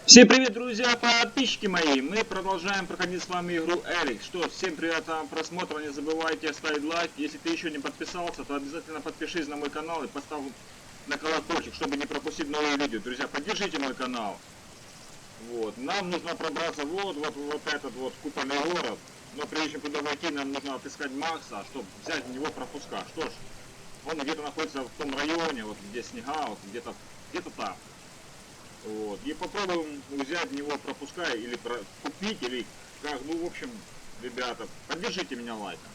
Всем привет, друзья, подписчики мои! Мы продолжаем проходить с вами игру ELEX. Что, всем приятного просмотра, не забывайте оставить лайк. Если ты еще не подписался, то обязательно подпишись на мой канал и поставь на колокольчик, чтобы не пропустить новые видео. Друзья, поддержите мой канал. Вот, нам нужно пробраться вот этот вот купольный город. Но прежде чем туда войти, нам нужно отыскать Макса, чтобы взять в него пропуска. Что ж, он где-то находится в том районе, вот где снега, вот где-то там. Вот. И попробуем взять в него пропуска или купить, или как. Ну, в общем, ребята, поддержите меня лайком.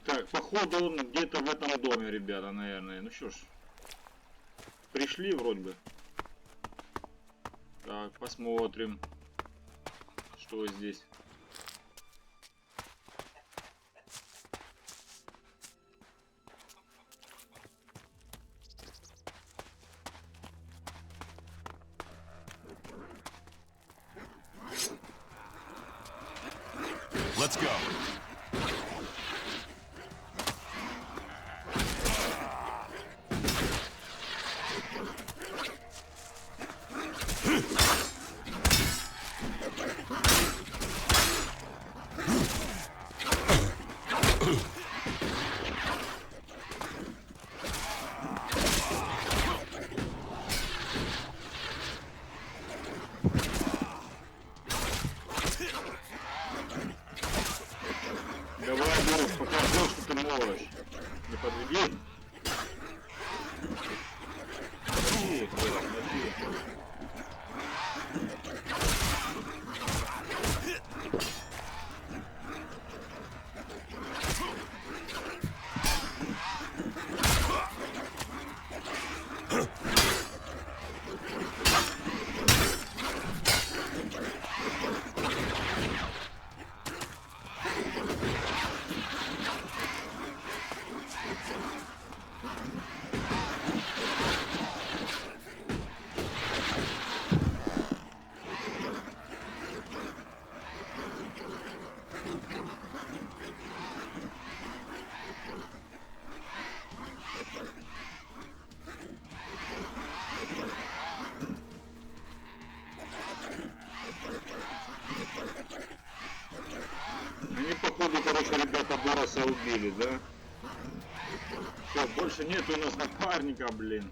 Так, походу он где-то в этом доме, ребята, наверное. Ну что ж, пришли вроде бы. Так, посмотрим, что здесь. Let's go. Давай, Борис, покажи, что ты можешь. Не подведи. Подожди, подожди. Они, походу, короче, ребята Бороса убили, да? Все, больше нет у нас напарника, блин.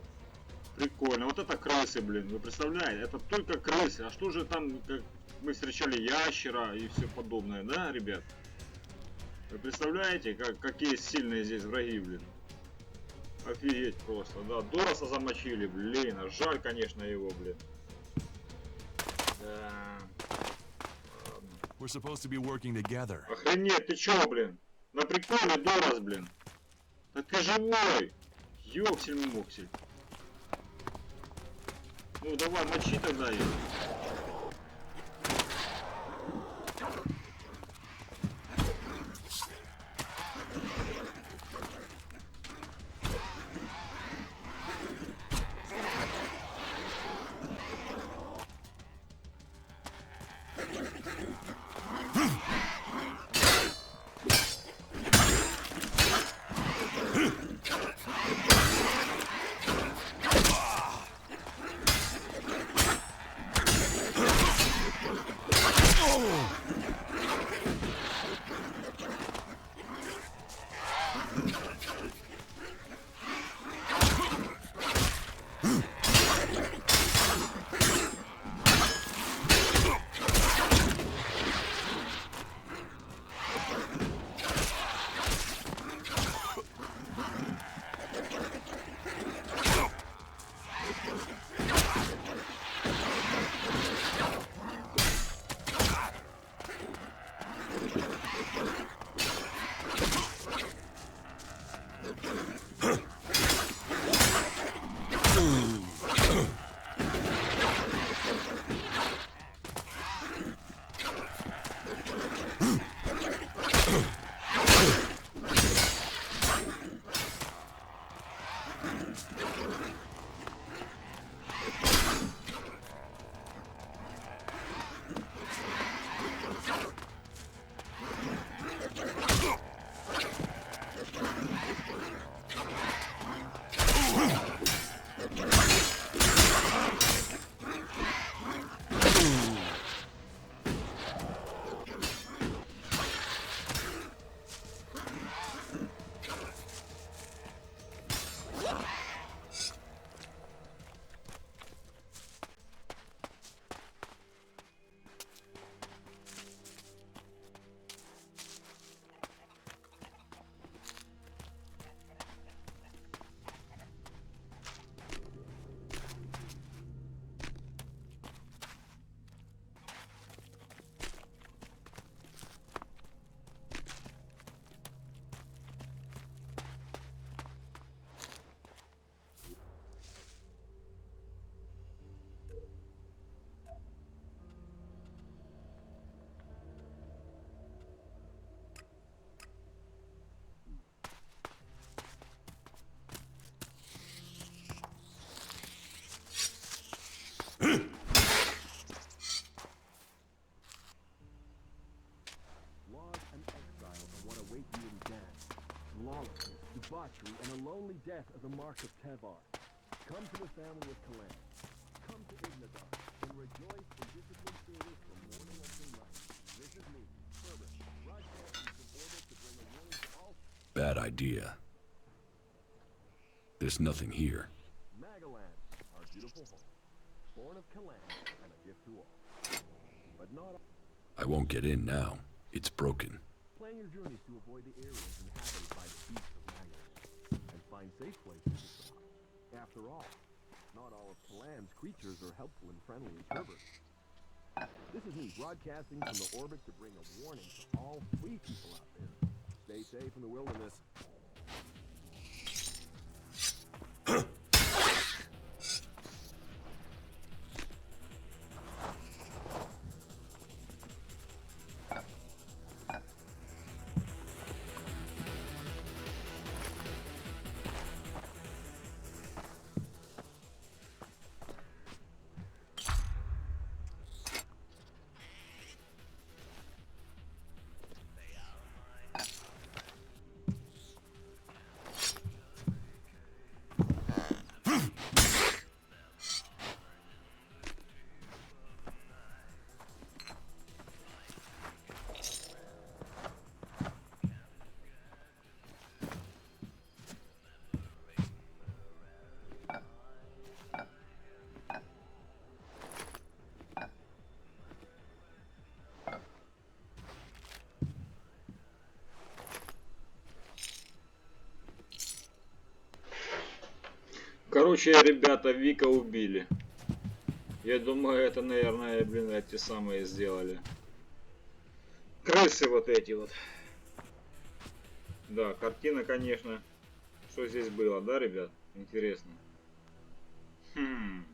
Прикольно. Вот это крысы, блин. Вы представляете? Это только крысы. А что же там, как мы встречали ящера и все подобное, да, ребят? Вы представляете, какие сильные здесь враги, блин? Офигеть просто, да. Дороса замочили, блин. А жаль, конечно, его, блин. Да. We're supposed to be working together. Охренеть, ты чё, блин? На приколе Дорос, блин. Да ты живой! Ёксель-моксель. Ну давай, мочи тогда ее. Lawlessness, debauchery, and a lonely death are the mark of Tevar. Come to the family of Kalan. Come to Ignadar, and rejoice in disciplined service from morning until night. This is me, Herbert, broadcasting from orbit to bring a warning to all... Bad idea. There's nothing here. Magalan, our beautiful home. Born of Kalan, and a gift to all. But not... I won't get in now. It's broken. Plan your journeys to avoid the areas inhabited by the beasts of Magalan, and find safe places to stop. After all, not all of Kalan's creatures are helpful and friendly as Herbert. This is me broadcasting from the orbit to bring a warning to all free people out there. Stay safe in the wilderness. Короче, ребята, Вика убили. Я думаю, это, наверное, блин, эти самые сделали. Крысы вот эти вот. Да, картина, конечно. Что здесь было, да, ребят? Интересно. Хм.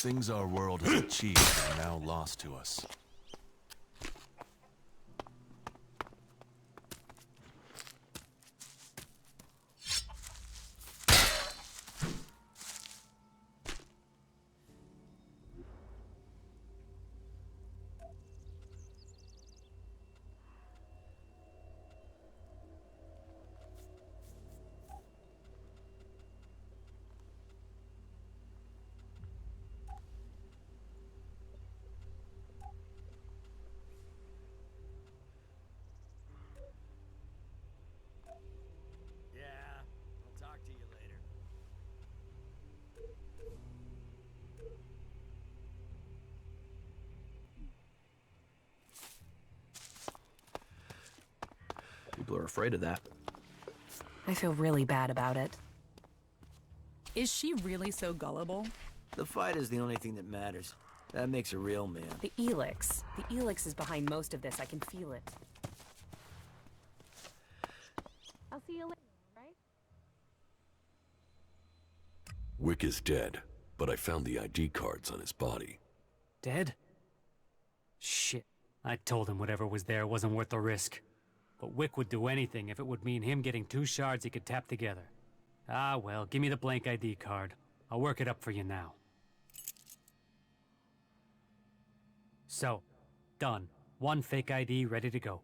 things our world has achieved are now lost to us. Yeah, I'll talk to you later. People are afraid of that. I feel really bad about it. Is she really so gullible? The fight is the only thing that matters. That makes a real man. The ELEX. The ELEX is behind most of this. I can feel it. I'll see you later, right? Wick is dead, but I found the ID cards on his body. Dead? Shit. I told him whatever was there wasn't worth the risk. But Wick would do anything if it would mean him getting 2 shards he could tap together. Ah, well, give me the blank ID card. I'll work it up for you now. So, done. 1 fake ID ready to go.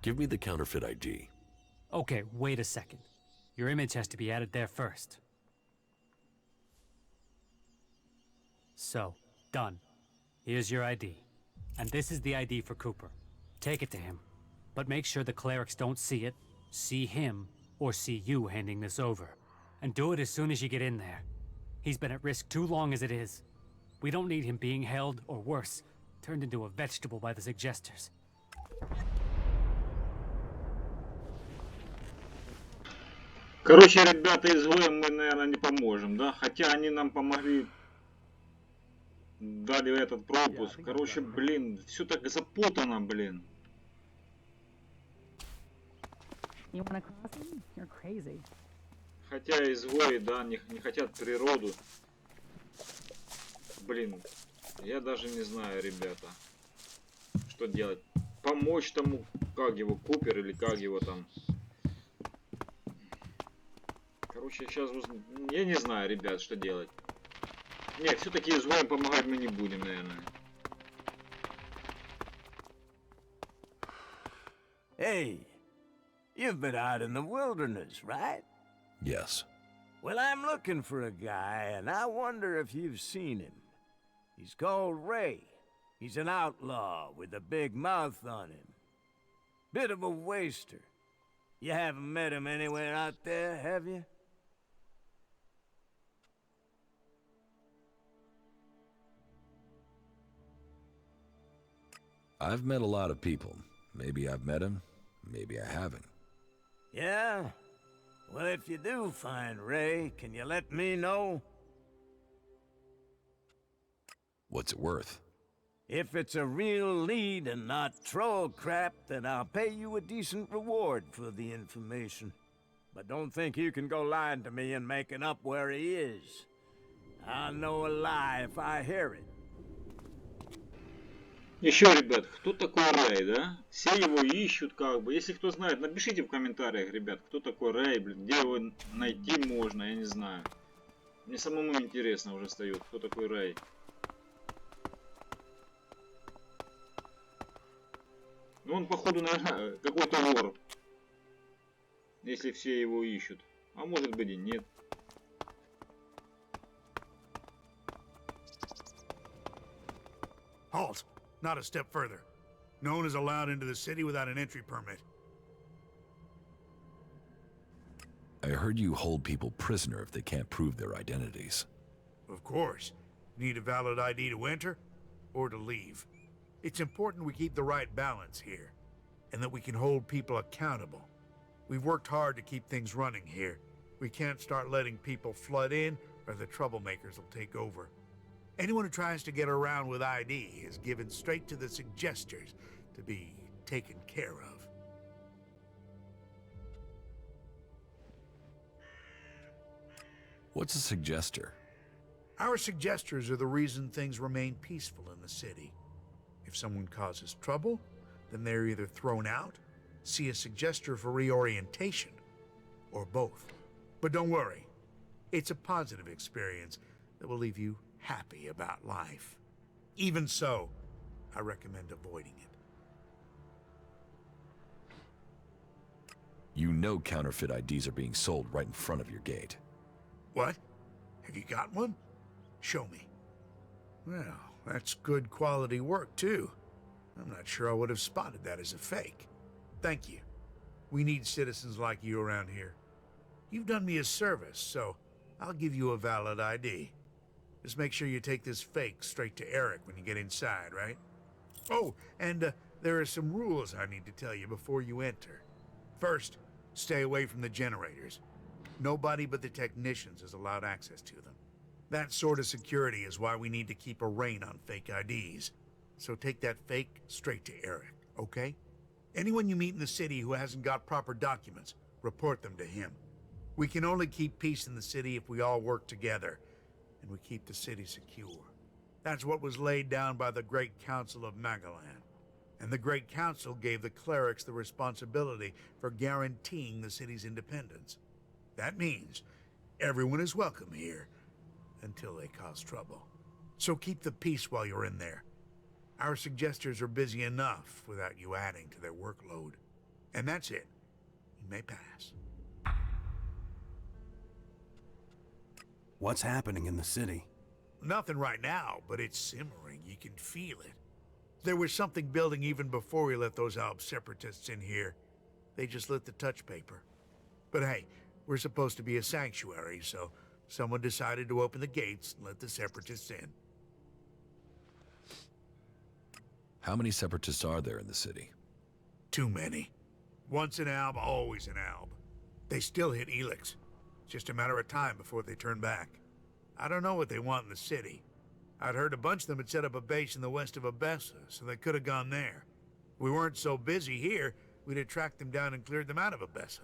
Give me the counterfeit ID. Okay, wait a second. Your image has to be added there first. So, done. Here's your ID. And this is the ID for Cooper. Take it to him. But make sure the clerics don't see it, see him, or see you handing this over. And do it as soon as you get in there. He's been at risk too long as it is. We don't need him being held, or worse, turned into a vegetable by the suggesters. Короче, ребята, изгоям мы, наверное, не поможем, да? Хотя они нам помогли, дали этот пропуск. Короче, блин, все так запутано, блин. You wanna cross him? You're crazy. Хотя изгои, да, не хотят природу. Блин, я даже не знаю, ребята, что делать. Помочь тому, как его, Купер или как его там. Короче, сейчас я не знаю, ребят, что делать. Нет, все-таки изгоям помогать мы не будем, наверное. Hey, you've been out in the wilderness, right? Yes. Well, I'm looking for a guy, and I wonder if you've seen him. He's called Ray. He's an outlaw with a big mouth on him. Bit of a waster. You haven't met him anywhere out there, have you? I've met a lot of people. Maybe I've met him, maybe I haven't. Yeah? Well, if you do find Ray, can you let me know? What's it worth? If it's a real lead and not troll crap, then I'll pay you a decent reward for the information. But don't think you can go lying to me and making up where he is. I'll know a lie if I hear it. Еще, ребят, кто такой Рэй, да? Все его ищут, как бы. Если кто знает, напишите в комментариях, ребят, кто такой Рэй, блин, где его найти можно, я не знаю. Мне самому интересно уже встает, кто такой Рэй. Ну, он, походу, наверное, какой-то вор. Если все его ищут. А может быть и нет. Halt! Not a step further. No one is allowed into the city without an entry permit. I heard you hold people prisoner if they can't prove their identities. Of course. Need a valid ID to enter or to leave. It's important we keep the right balance here, and that we can hold people accountable. We've worked hard to keep things running here. We can't start letting people flood in, or the troublemakers will take over. Anyone who tries to get around with ID is given straight to the suggesters to be taken care of. What's a suggester? Our suggesters are the reason things remain peaceful in the city. If someone causes trouble, then they're either thrown out, see a suggester for reorientation, or both. But don't worry, it's a positive experience that will leave you happy about life. Even so, I recommend avoiding it. You know counterfeit IDs are being sold right in front of your gate. What? Have you got one? Show me. Well, that's good quality work, too. I'm not sure I would have spotted that as a fake. Thank you. We need citizens like you around here. You've done me a service, so I'll give you a valid ID. Just make sure you take this fake straight to Eric when you get inside, right? Oh, and there are some rules I need to tell you before you enter. First, stay away from the generators. Nobody but the technicians is allowed access to them. That sort of security is why we need to keep a rein on fake IDs. So take that fake straight to Eric, okay? Anyone you meet in the city who hasn't got proper documents, report them to him. We can only keep peace in the city if we all work together, and we keep the city secure. That's what was laid down by the Great Council of Magalan. And the Great Council gave the clerics the responsibility for guaranteeing the city's independence. That means everyone is welcome here, until they cause trouble. So keep the peace while you're in there. Our suggesters are busy enough without you adding to their workload. And that's it. You may pass. What's happening in the city? Nothing right now, but it's simmering. You can feel it. There was something building even before we let those Alb separatists in here. They just lit the touch paper. But hey, we're supposed to be a sanctuary, so someone decided to open the gates and let the separatists in. How many separatists are there in the city? Too many. Once an Alb, always an Alb. They still hit ELEX. It's just a matter of time before they turn back. I don't know what they want in the city. I'd heard a bunch of them had set up a base in the west of Abessa, so they could have gone there. If we weren't so busy here, we'd have tracked them down and cleared them out of Abessa.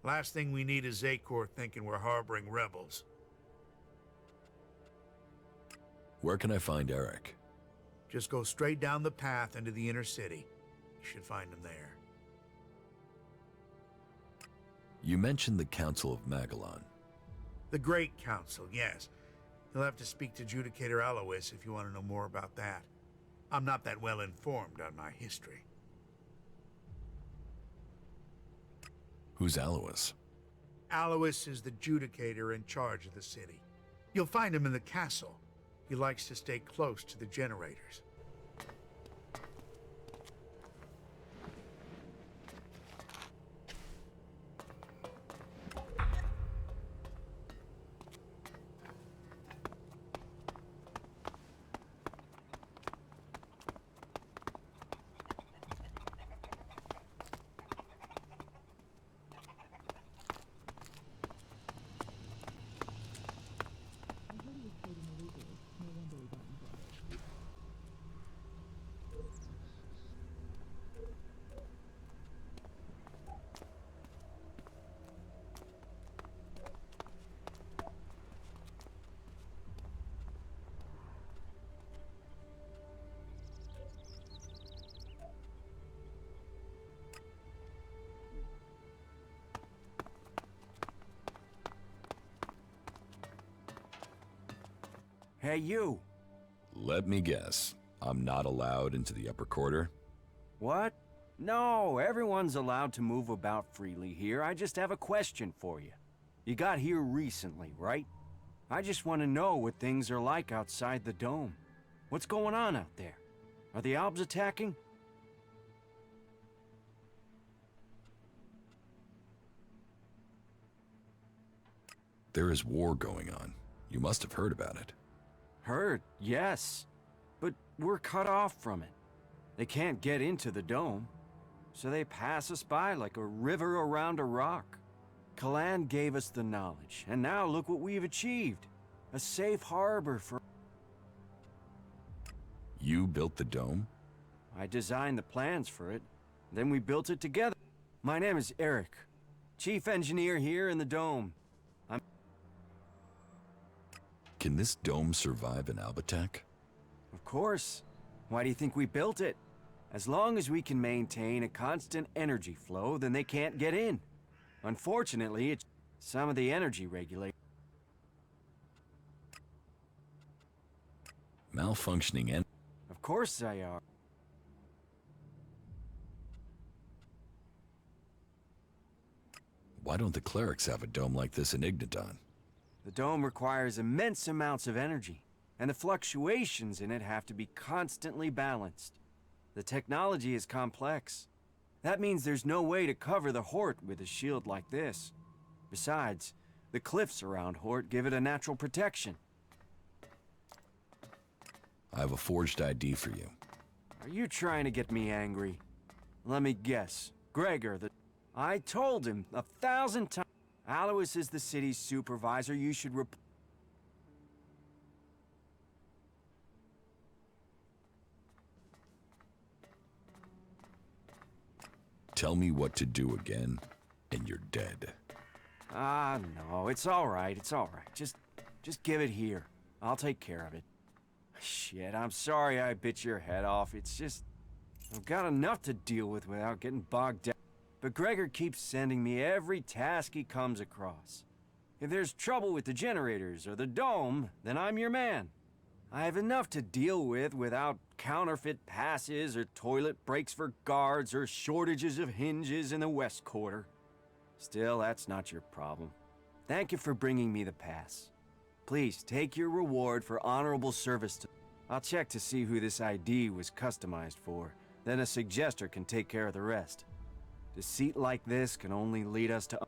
Last thing we need is Zakor thinking we're harboring rebels. Where can I find Eric? Just go straight down the path into the inner city. You should find him there. You mentioned the Council of Magalan. The Great Council, yes. You'll have to speak to Judicator Alois if you want to know more about that. I'm not that well informed on my history. Who's Alois? Alois is the Judicator in charge of the city. You'll find him in the castle. He likes to stay close to the generators. Hey, you! Let me guess. I'm not allowed into the upper quarter? What? No, everyone's allowed to move about freely here. I just have a question for you. You got here recently, right? I just want to know what things are like outside the dome. What's going on out there? Are the Albs attacking? There is war going on. You must have heard about it. Heard, yes. But we're cut off from it. They can't get into the dome, so they pass us by like a river around a rock. Kalan gave us the knowledge, and now look what we've achieved. A safe harbor for... You built the dome? I designed the plans for it, then we built it together. My name is Eric, chief engineer here in the dome. Can this dome survive an Albatek? Of course. Why do you think we built it? As long as we can maintain a constant energy flow, then they can't get in. Unfortunately, it's some of the energy regulators. Malfunctioning and Of course they are. why don't the clerics have a dome like this in Igniton? The dome requires immense amounts of energy, and the fluctuations in it have to be constantly balanced. The technology is complex. That means there's no way to cover the Hort with a shield like this. Besides, the cliffs around Hort give it a natural protection. I have a forged ID for you. Are you trying to get me angry? Let me guess. Gregor, I told him 1,000 times. Alois is the city's supervisor. You should Tell me what to do again, and you're dead. Ah, no, it's all right. It's all right. Just give it here. I'll take care of it. Shit, I'm sorry I bit your head off. It's just, I've got enough to deal with without getting bogged down. But Gregor keeps sending me every task he comes across. If there's trouble with the generators or the dome, then I'm your man. I have enough to deal with without counterfeit passes or toilet breaks for guards or shortages of hinges in the West Quarter. Still, that's not your problem. Thank you for bringing me the pass. Please, take your reward for honorable service to... I'll check to see who this ID was customized for. Then a suggester can take care of the rest. Deceit like this can only lead us to...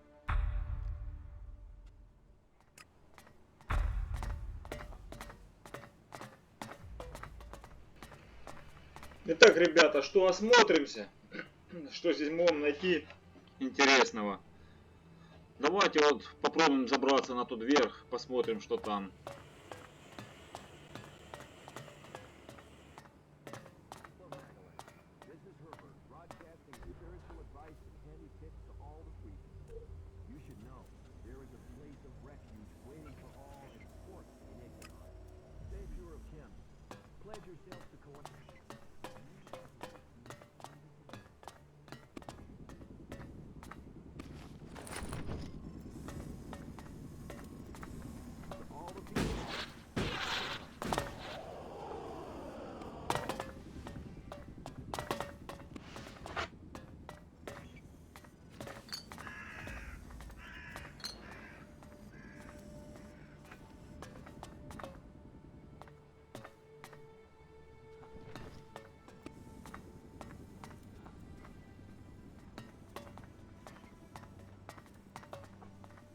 Итак, ребята, что осмотримся? Что здесь можем найти интересного? Давайте вот попробуем забраться на тот верх, посмотрим, что там.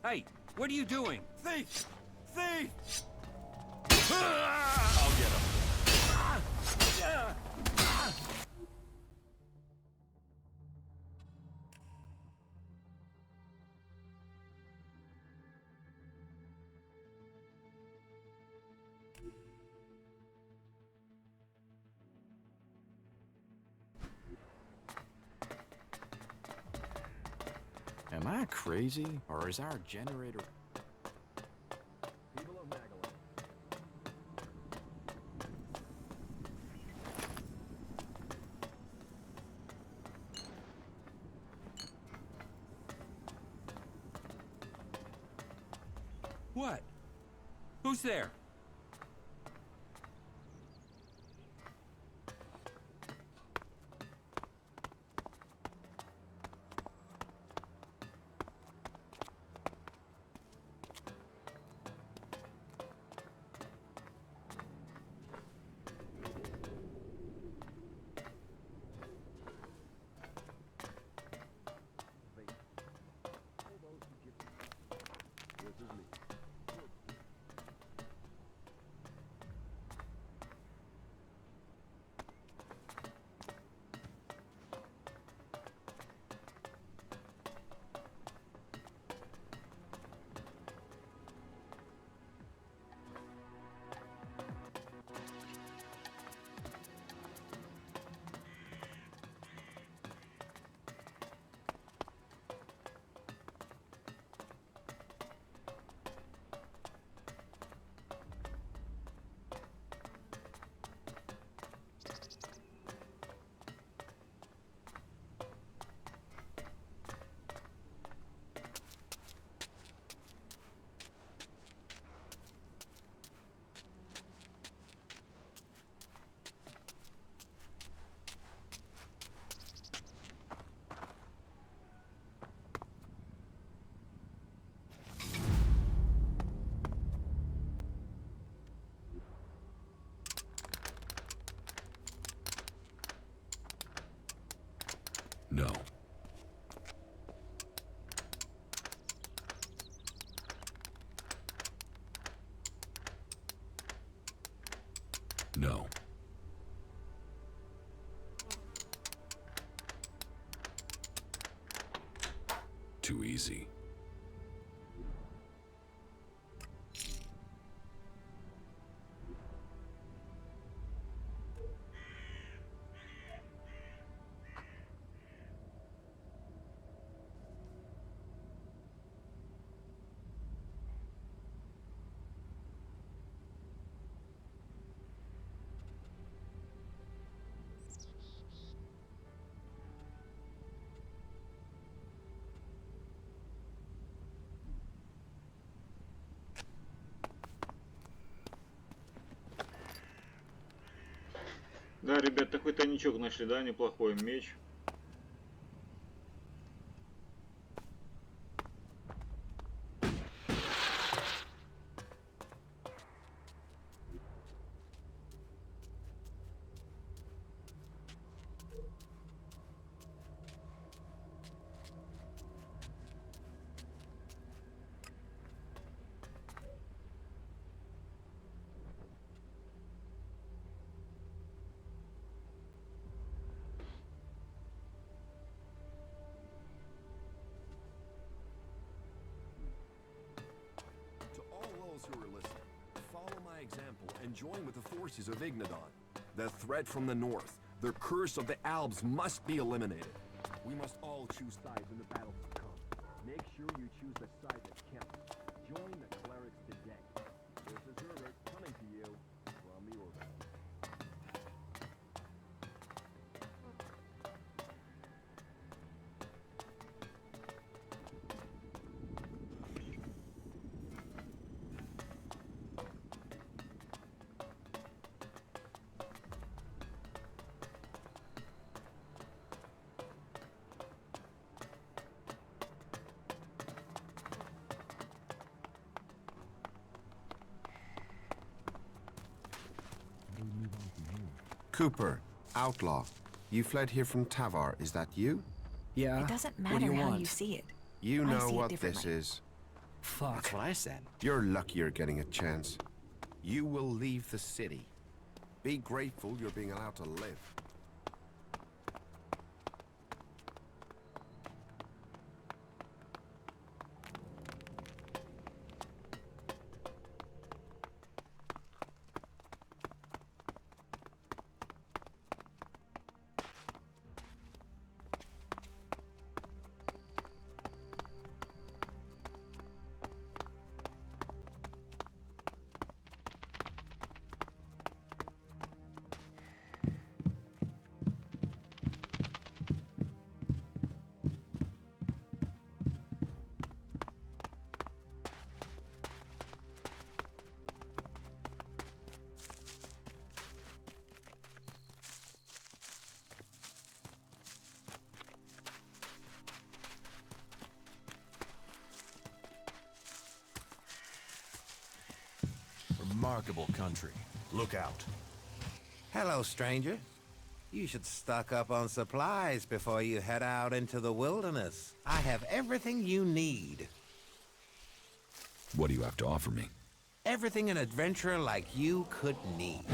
Hey, what are you doing? Thief! Thief! I'll get him. Am I crazy, or is our generator... People of Magalon. What? Who's there? No. No. Too easy. Да, ребят, такой тайничок нашли, да, неплохой меч. To all those who are listening, follow my example and join with the forces of Ignadon. The threat from the north, the curse of the Alps must be eliminated. We must all choose sides in the battle to come. Make sure you choose the side that counts. Join the clerics today. This is Herbert coming to you from the orbit. Cooper, outlaw. You fled here from Tavar, is that you? Yeah. It doesn't What do matter you how want? you see it. You I know see it what this differently. is. Fuck. That's what I said. You're lucky you're getting a chance. You will leave the city. Be grateful you're being allowed to live. Remarkable country. Look out. Hello, stranger. You should stock up on supplies before you head out into the wilderness. I have everything you need. What do you have to offer me? Everything an adventurer like you could need.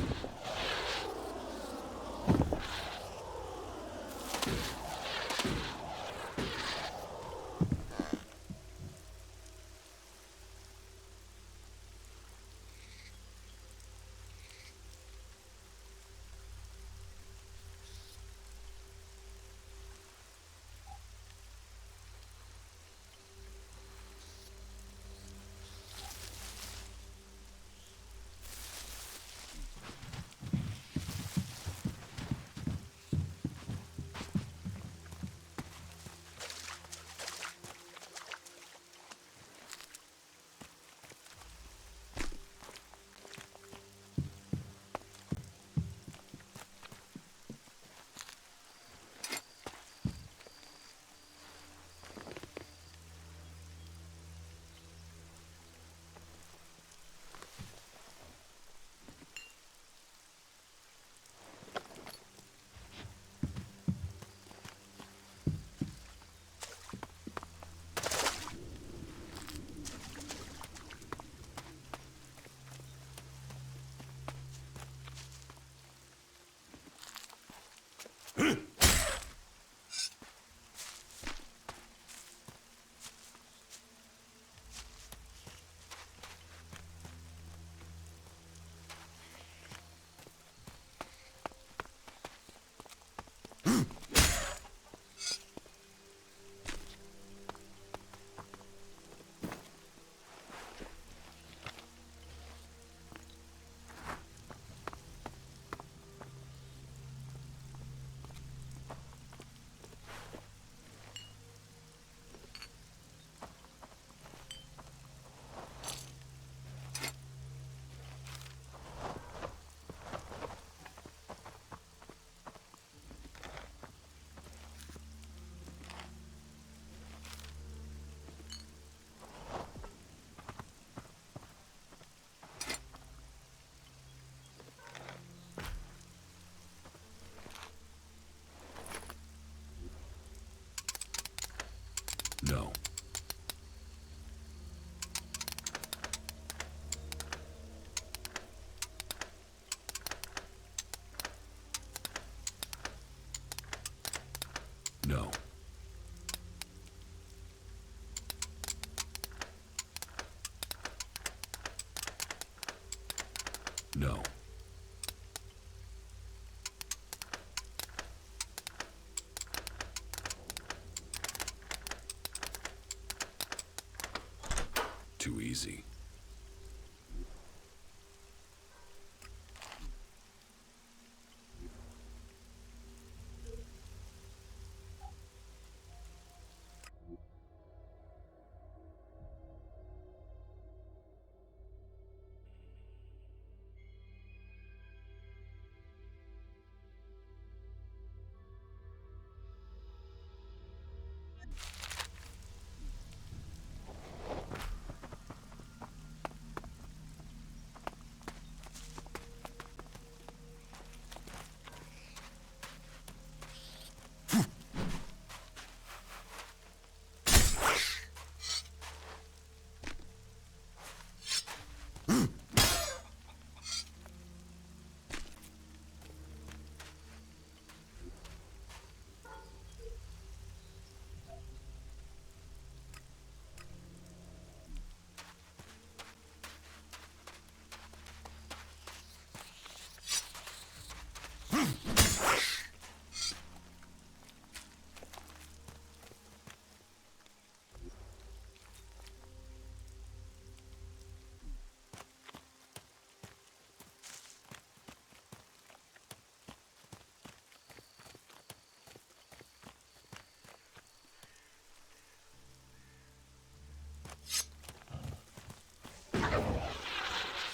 too easy.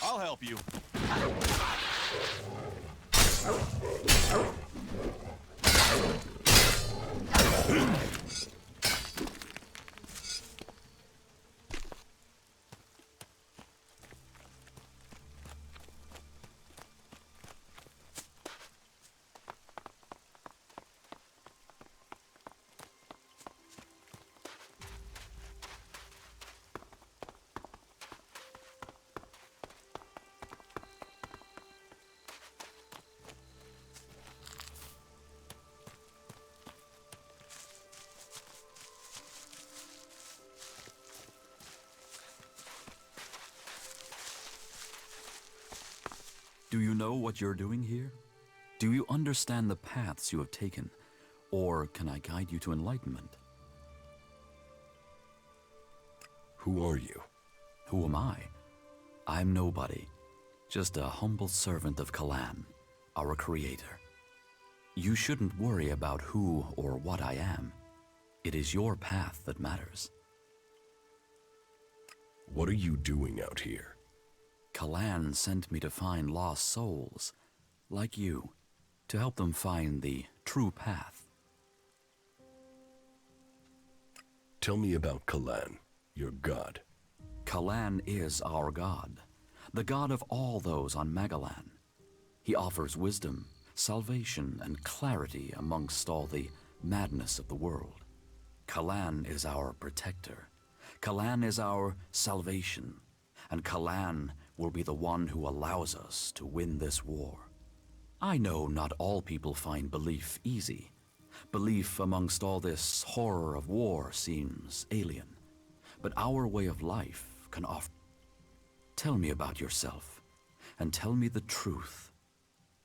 I'll help you. Do you know what you're doing here? Do you understand the paths you have taken? Or can I guide you to enlightenment? Who are you? Who am I? I'm nobody. Just a humble servant of Kalan, our creator. You shouldn't worry about who or what I am. It is your path that matters. What are you doing out here? Kalan sent me to find lost souls, like you, to help them find the true path. Tell me about Kalan, your god. Kalan is our god, the god of all those on Magalan. He offers wisdom, salvation, and clarity amongst all the madness of the world. Kalan is our protector. Kalan is our salvation. And Kalan will be the one who allows us to win this war. I know not all people find belief easy. Belief amongst all this horror of war seems alien. But our way of life can offer. Tell me about yourself, and tell me the truth.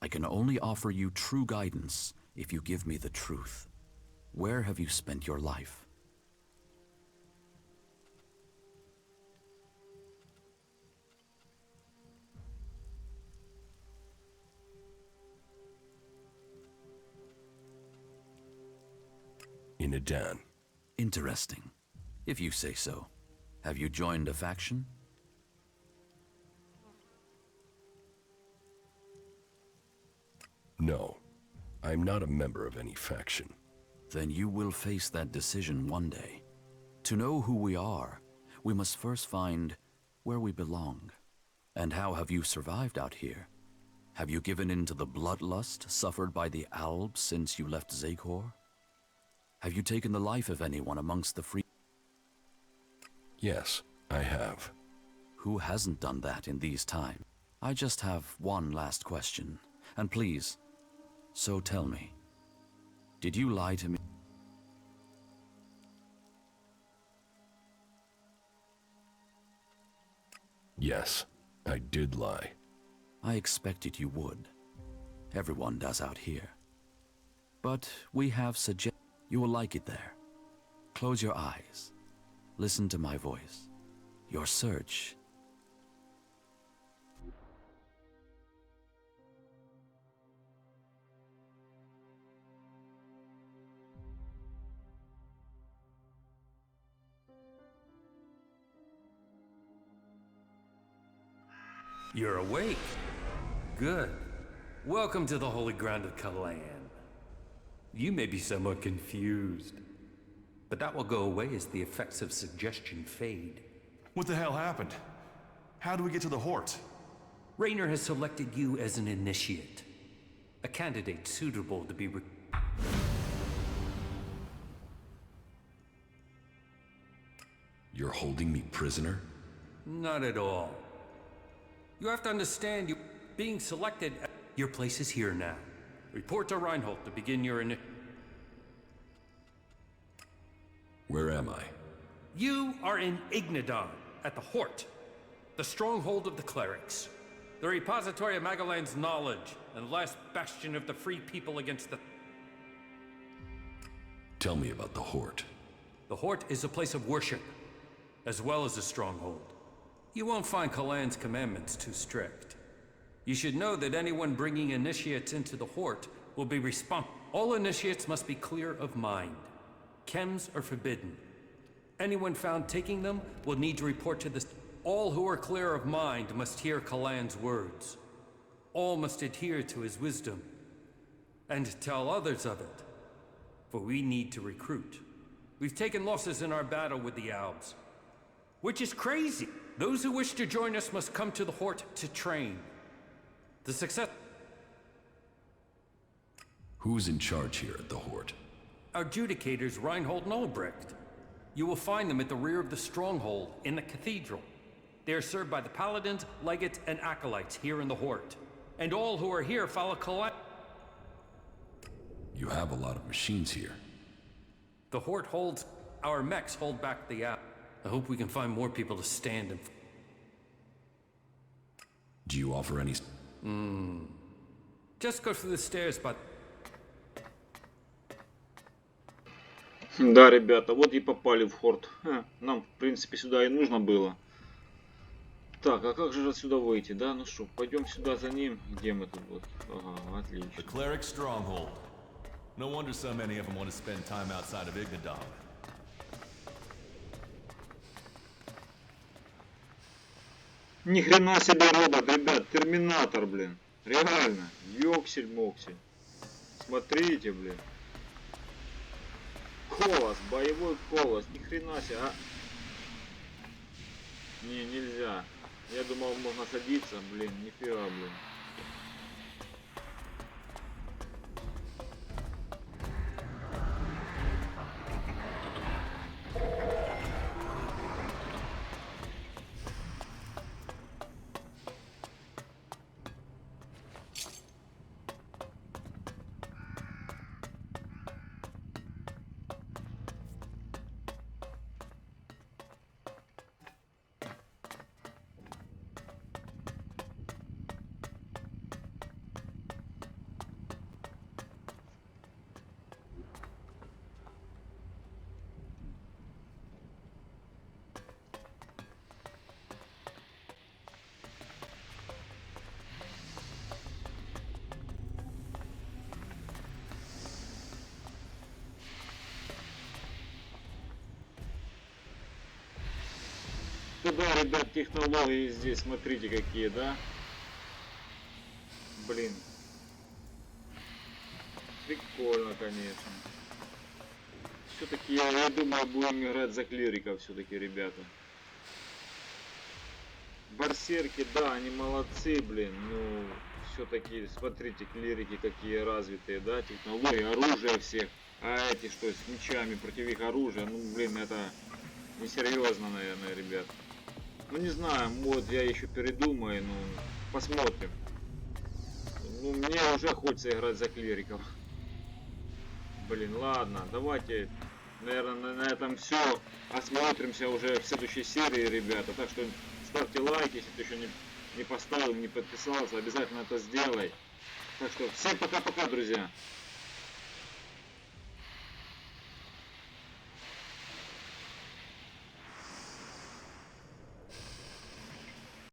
I can only offer you true guidance if you give me the truth. Where have you spent your life? In Adan. Interesting, if you say so. Have you joined a faction? No, I'm not a member of any faction. Then you will face that decision one day. To know who we are, we must first find where we belong. And how have you survived out here? Have you given in to the bloodlust suffered by the Albs since you left Zakor? Have you taken the life of anyone amongst the free? Yes, I have. Who hasn't done that in these times? I just have one last question, and please, so tell me, did you lie to me? Yes, I did lie. I expected you would. Everyone does out here. But we have suggested you will like it there. Close your eyes. Listen to my voice. Your search. You're awake. Good. Welcome to the holy ground of Kalan. You may be somewhat confused, but that will go away as the effects of suggestion fade. What the hell happened? How do we get to the Hort? Raynor has selected you as an initiate, a candidate suitable to be You're holding me prisoner? Not at all. You have to understand, you being selected. Your place is here now. Report to Reinhold to begin your Where am I? You are in Ignadon, at the Hort, the stronghold of the clerics, the repository of Magellan's knowledge, and last bastion of the free people against the... Tell me about the Hort. The Hort is a place of worship, as well as a stronghold. You won't find Kalan's commandments too strict. You should know that anyone bringing initiates into the Hort will be responsible. All initiates must be clear of mind. Chems are forbidden. Anyone found taking them will need to report to the... All who are clear of mind must hear Kalan's words. All must adhere to his wisdom, and tell others of it. For we need to recruit. We've taken losses in our battle with the Albs, which is crazy. Those who wish to join us must come to the Hort to train. The success... Who's in charge here at the Hort? Our adjudicators, Reinhold and Albrecht. You will find them at the rear of the stronghold in the cathedral. They are served by the paladins, legates, and acolytes here in the Hort. And all who are here follow Kalan. You have a lot of machines here. The Hort holds... Our mechs hold back the Alps. I hope we can find more people to stand and... Do you offer any... Just go through the stairs, but... Да, ребята, вот и попали в Хорт. Нам, в принципе, сюда и нужно было. Так, а как же отсюда выйти, да? Ну что, пойдем сюда за ним. Где мы тут вот? Ага, отлично. The cleric stronghold. No wonder so many of them want to spend time outside of Ignadon. Ни хрена себе робот, ребят, терминатор, блин. Реально, ёксель-моксель. Смотрите, блин. Колос, боевой колос, ни хрена себе, а. Не, нельзя. Я думал, можно садиться, блин, нифига, блин. Ну да, ребят, технологии здесь, смотрите какие, да? Блин. Прикольно, конечно. Все-таки я думаю, будем играть за клириков все-таки, ребята. Барсерки, да, они молодцы, блин, ну, все-таки, смотрите, клирики какие развитые, да, технологии, оружие всех. А эти что, с мечами против их оружия, ну, блин, это несерьезно, наверное, ребят. Ну, не знаю, вот я еще передумаю, ну, посмотрим. Ну, мне уже хочется играть за клириков. Блин, ладно, давайте, наверное, на этом все. Осмотримся уже в следующей серии, ребята. Так что ставьте лайк, если ты еще не поставил, не подписался, обязательно это сделай. Так что всем пока-пока, друзья.